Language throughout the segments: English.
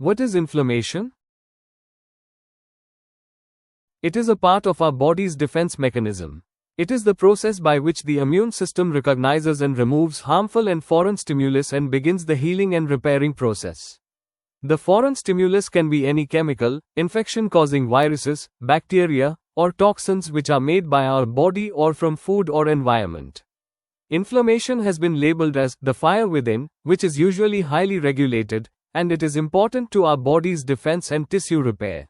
What is inflammation? It is a part of our body's defense mechanism. It is the process by which the immune system recognizes and removes harmful and foreign stimulus and begins the healing and repairing process. The foreign stimulus can be any chemical, infection-causing viruses, bacteria, or toxins which are made by our body or from food or environment. Inflammation has been labeled as the fire within, which is usually highly regulated, and it is important to our body's defense and tissue repair.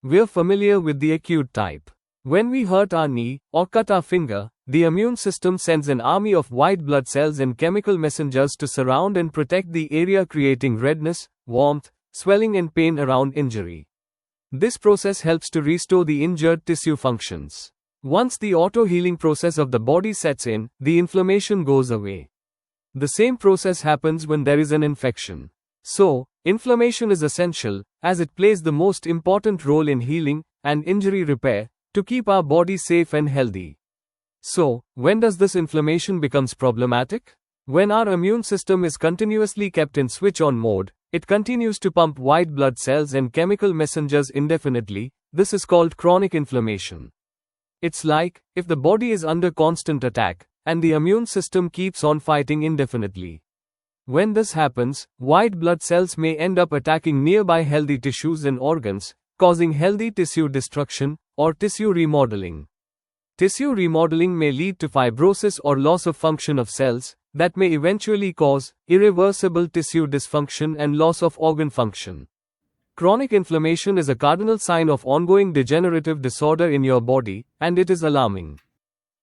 We're familiar with the acute type. When we hurt our knee or cut our finger, the immune system sends an army of white blood cells and chemical messengers to surround and protect the area, creating redness, warmth, swelling and pain around injury. This process helps to restore the injured tissue functions. Once the auto-healing process of the body sets in, the inflammation goes away. The same process happens when there is an infection. So, inflammation is essential, as it plays the most important role in healing and injury repair, to keep our body safe and healthy. So, when does this inflammation becomes problematic? When our immune system is continuously kept in switch-on mode, it continues to pump white blood cells and chemical messengers indefinitely. This is called chronic inflammation. It's like if the body is under constant attack, and the immune system keeps on fighting indefinitely. When this happens, white blood cells may end up attacking nearby healthy tissues and organs, causing healthy tissue destruction or tissue remodeling. Tissue remodeling may lead to fibrosis or loss of function of cells, that may eventually cause irreversible tissue dysfunction and loss of organ function. Chronic inflammation is a cardinal sign of ongoing degenerative disorder in your body, and it is alarming.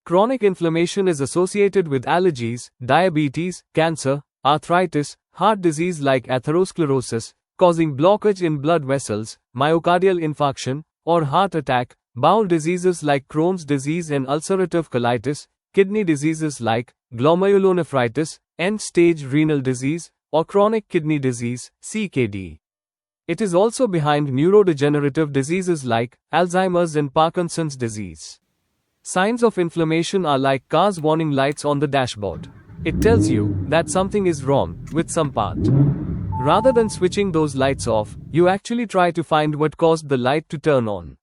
Chronic inflammation is associated with allergies, diabetes, cancer, arthritis, heart disease like atherosclerosis, causing blockage in blood vessels, myocardial infarction, or heart attack, bowel diseases like Crohn's disease and ulcerative colitis, kidney diseases like glomerulonephritis, end-stage renal disease, or chronic kidney disease, CKD. It is also behind neurodegenerative diseases like Alzheimer's and Parkinson's disease. Signs of inflammation are like cars' warning lights on the dashboard. It tells you that something is wrong with some part. Rather than switching those lights off, you actually try to find what caused the light to turn on.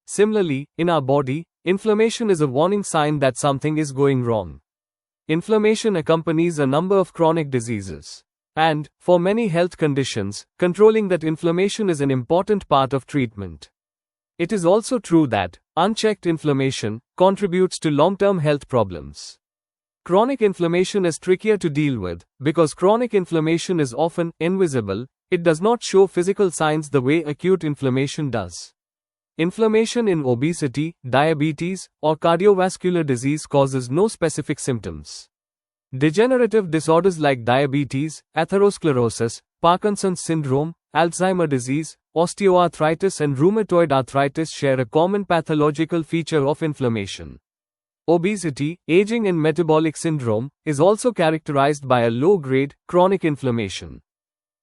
Similarly, in our body, inflammation is a warning sign that something is going wrong. Inflammation accompanies a number of chronic diseases. And, for many health conditions, controlling that inflammation is an important part of treatment. It is also true that unchecked inflammation contributes to long-term health problems. Chronic inflammation is trickier to deal with because chronic inflammation is often invisible. It does not show physical signs the way acute inflammation does. Inflammation in obesity, diabetes, or cardiovascular disease causes no specific symptoms. Degenerative disorders like diabetes, atherosclerosis, Parkinson's syndrome, Alzheimer's disease, osteoarthritis and rheumatoid arthritis share a common pathological feature of inflammation. Obesity, aging and metabolic syndrome is also characterized by a low-grade, chronic inflammation.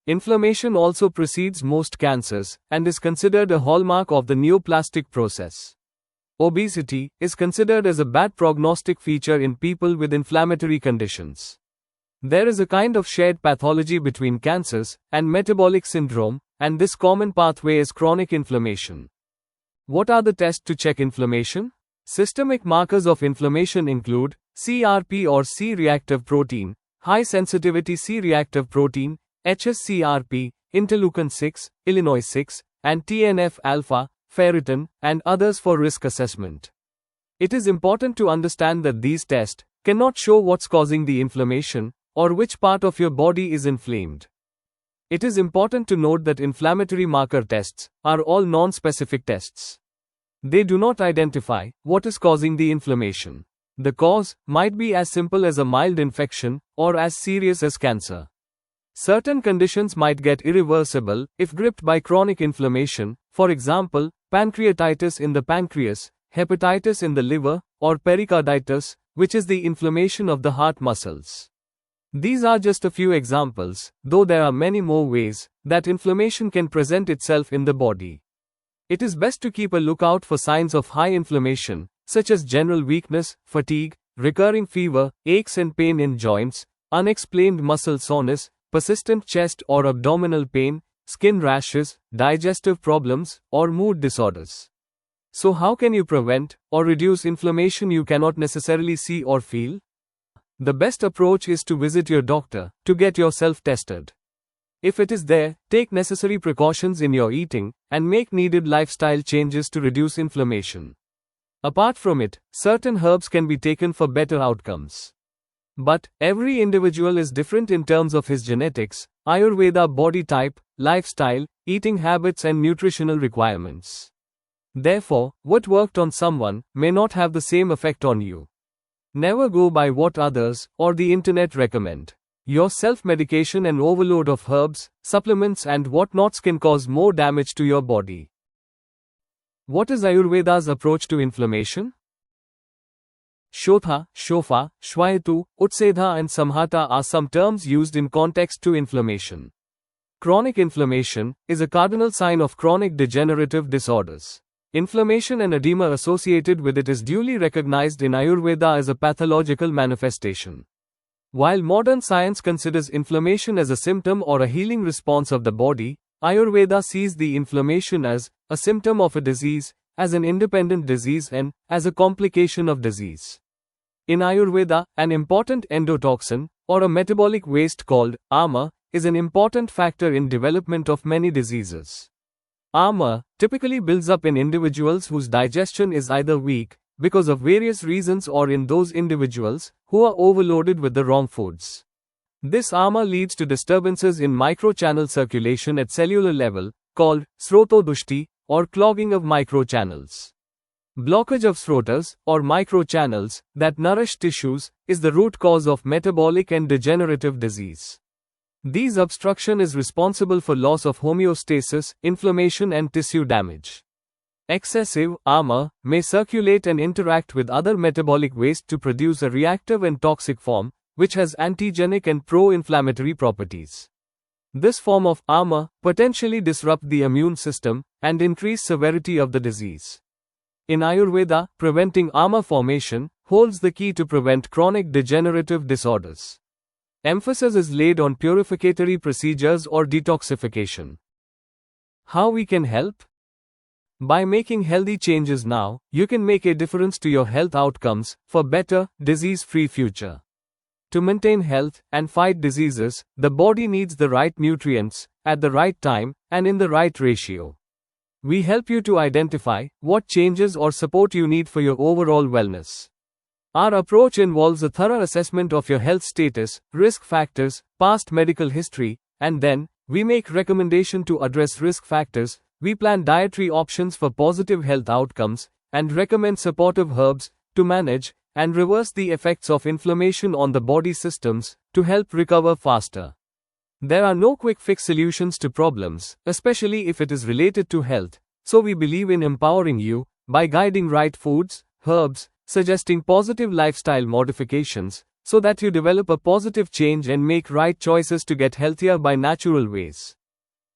Inflammation also precedes most cancers and is considered a hallmark of the neoplastic process. Obesity is considered as a bad prognostic feature in people with inflammatory conditions. There is a kind of shared pathology between cancers and metabolic syndrome, and this common pathway is chronic inflammation. What are the tests to check inflammation? Systemic markers of inflammation include CRP or C-reactive protein, high-sensitivity C-reactive protein, hsCRP, interleukin-6, Illinois-6, and TNF-alpha, ferritin, and others for risk assessment. It is important to understand that these tests cannot show what's causing the inflammation or which part of your body is inflamed. It is important to note that inflammatory marker tests are all non-specific tests. They do not identify what is causing the inflammation. The cause might be as simple as a mild infection or as serious as cancer. Certain conditions might get irreversible if gripped by chronic inflammation, for example, pancreatitis in the pancreas, hepatitis in the liver, or pericarditis, which is the inflammation of the heart muscles. These are just a few examples, though there are many more ways that inflammation can present itself in the body. It is best to keep a lookout for signs of high inflammation, such as general weakness, fatigue, recurring fever, aches and pain in joints, unexplained muscle soreness, persistent chest or abdominal pain, skin rashes, digestive problems, or mood disorders. So, how can you prevent or reduce inflammation you cannot necessarily see or feel? The best approach is to visit your doctor to get yourself tested. If it is there, take necessary precautions in your eating and make needed lifestyle changes to reduce inflammation. Apart from it, certain herbs can be taken for better outcomes. But every individual is different in terms of his genetics, Ayurveda body type, lifestyle, eating habits, and nutritional requirements. Therefore, what worked on someone may not have the same effect on you. Never go by what others or the internet recommend. Your self-medication and overload of herbs, supplements, and whatnots can cause more damage to your body. What is Ayurveda's approach to inflammation? Shotha, Shofa, Shvayatu, Utsedha, and Samhata are some terms used in context to inflammation. Chronic inflammation is a cardinal sign of chronic degenerative disorders. Inflammation and edema associated with it is duly recognized in Ayurveda as a pathological manifestation. While modern science considers inflammation as a symptom or a healing response of the body, Ayurveda sees the inflammation as a symptom of a disease, as an independent disease, and as a complication of disease. In Ayurveda, an important endotoxin, or a metabolic waste called ama, is an important factor in development of many diseases. Ama typically builds up in individuals whose digestion is either weak, because of various reasons, or in those individuals who are overloaded with the wrong foods. This ama leads to disturbances in microchannel circulation at cellular level, called srotodushti, or clogging of microchannels. Blockage of srotas, or microchannels, that nourish tissues, is the root cause of metabolic and degenerative disease. These obstruction is responsible for loss of homeostasis, inflammation, and tissue damage. Excessive ama may circulate and interact with other metabolic waste to produce a reactive and toxic form, which has antigenic and pro-inflammatory properties. This form of ama potentially disrupt the immune system and increase severity of the disease. In Ayurveda, preventing ama formation holds the key to prevent chronic degenerative disorders. Emphasis is laid on purificatory procedures or detoxification. How we can help? By making healthy changes now, you can make a difference to your health outcomes for better, disease-free future. To maintain health and fight diseases, the body needs the right nutrients at the right time and in the right ratio. We help you to identify what changes or support you need for your overall wellness. Our approach involves a thorough assessment of your health status, risk factors, past medical history, and then we make recommendations to address risk factors. We plan dietary options for positive health outcomes and recommend supportive herbs to manage and reverse the effects of inflammation on the body systems to help recover faster. There are no quick fix solutions to problems, especially if it is related to health, so we believe in empowering you by guiding right foods, herbs, suggesting positive lifestyle modifications so that you develop a positive change and make right choices to get healthier by natural ways.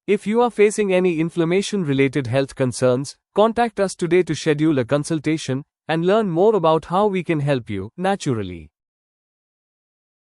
If you are facing any inflammation-related health concerns, contact us today to schedule a consultation and learn more about how we can help you naturally.